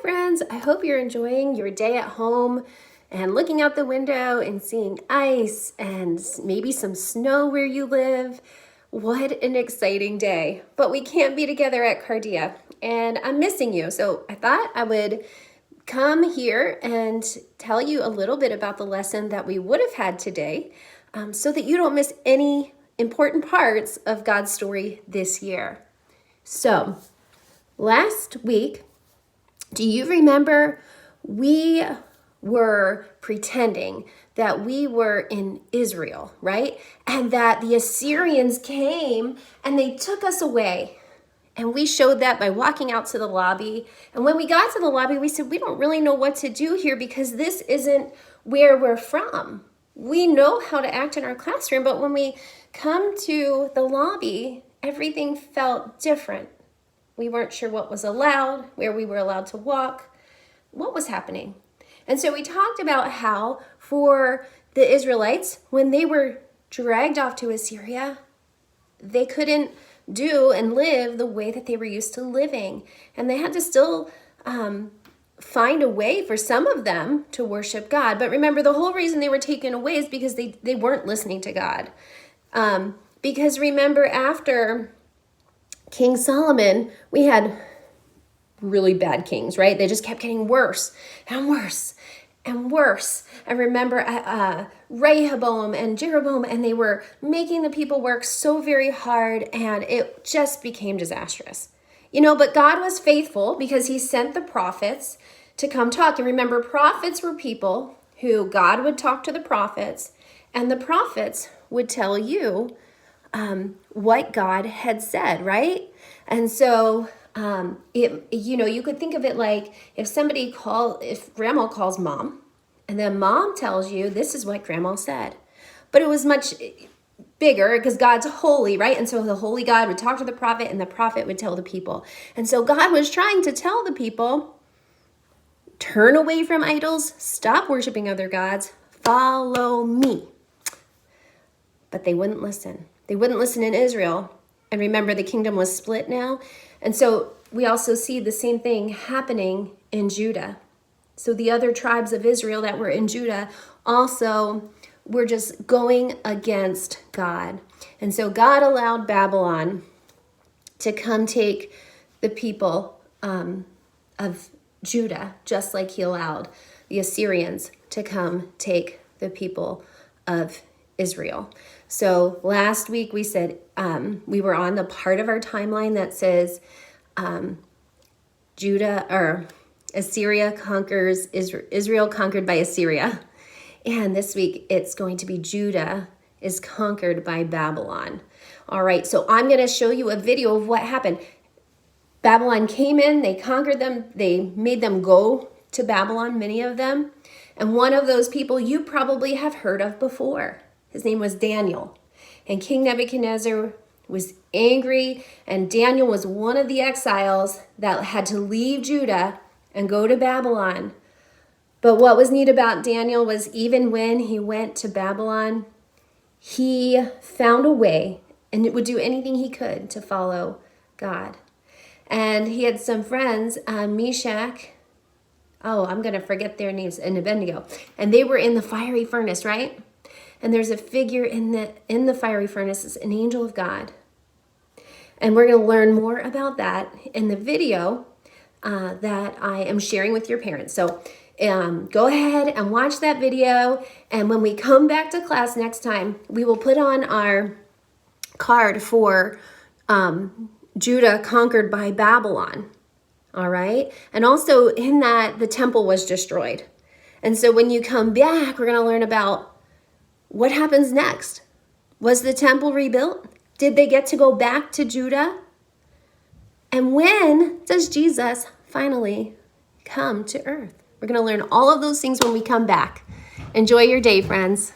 friends. I hope you're enjoying your day at home and looking out the window and seeing ice and maybe some snow where you live. What an exciting day. But we can't be together at Cardia, and I'm missing you. So I thought I would come here and tell you a little bit about the lesson that we would have had today, so that you don't miss any important parts of God's story this year. So last week, do you remember we were pretending that we were in Israel, right? And that the Assyrians came and they took us away. And we showed that by walking out to the lobby. And when we got to the lobby, we said, we don't really know what to do here because this isn't where we're from. We know how to act in our classroom, but when we come to the lobby, everything felt different. We weren't sure what was allowed, where we were allowed to walk, what was happening. And so we talked about how for the Israelites, when they were dragged off to Assyria, they couldn't do and live the way that they were used to living. And they had to still find a way for some of them to worship God. But remember, the whole reason they were taken away is because they weren't listening to God. Because remember, after King Solomon, we had really bad kings, right? They just kept getting worse and worse and worse. And remember Rehoboam and Jeroboam, and they were making the people work so very hard, and it just became disastrous. But God was faithful because he sent the prophets to come talk. And remember, prophets were people who God would talk to the prophets, and the prophets would tell you what God had said, right? And so, you could think of it like if grandma calls mom, and then mom tells you, this is what grandma said. But it was much bigger because God's holy, right? And so the holy God would talk to the prophet, and the prophet would tell the people. And so God was trying to tell the people, turn away from idols, stop worshiping other gods, follow me. But they wouldn't listen. They wouldn't listen in Israel. And remember, the kingdom was split now. And so we also see the same thing happening in Judah. So the other tribes of Israel that were in Judah also were just going against God. And so God allowed Babylon to come take the people of Judah, just like he allowed the Assyrians to come take the people of Israel. So last week we said we were on the part of our timeline that says Assyria conquers Israel conquered by Assyria. And this week it's going to be Judah is conquered by Babylon. All right, so I'm going to show you a video of what happened. Babylon came in, they conquered them, they made them go to Babylon, many of them. And one of those people you probably have heard of before. His name was Daniel. And King Nebuchadnezzar was angry, and Daniel was one of the exiles that had to leave Judah and go to Babylon. But what was neat about Daniel was even when he went to Babylon, he found a way and would do anything he could to follow God. And he had some friends, Meshach, I'm going to forget their names, and Abednego. And they were in the fiery furnace, right? And there's a figure in the fiery furnace, it's an angel of God. And we're going to learn more about that in the video that I am sharing with your parents. So go ahead and watch that video. And when we come back to class next time, we will put on our card for Judah conquered by Babylon. All right. And also in that, the temple was destroyed. And so when you come back, we're going to learn about what happens next. Was the temple rebuilt? Did they get to go back to Judah? And when does Jesus finally come to earth? We're going to learn all of those things when we come back. Enjoy your day, friends.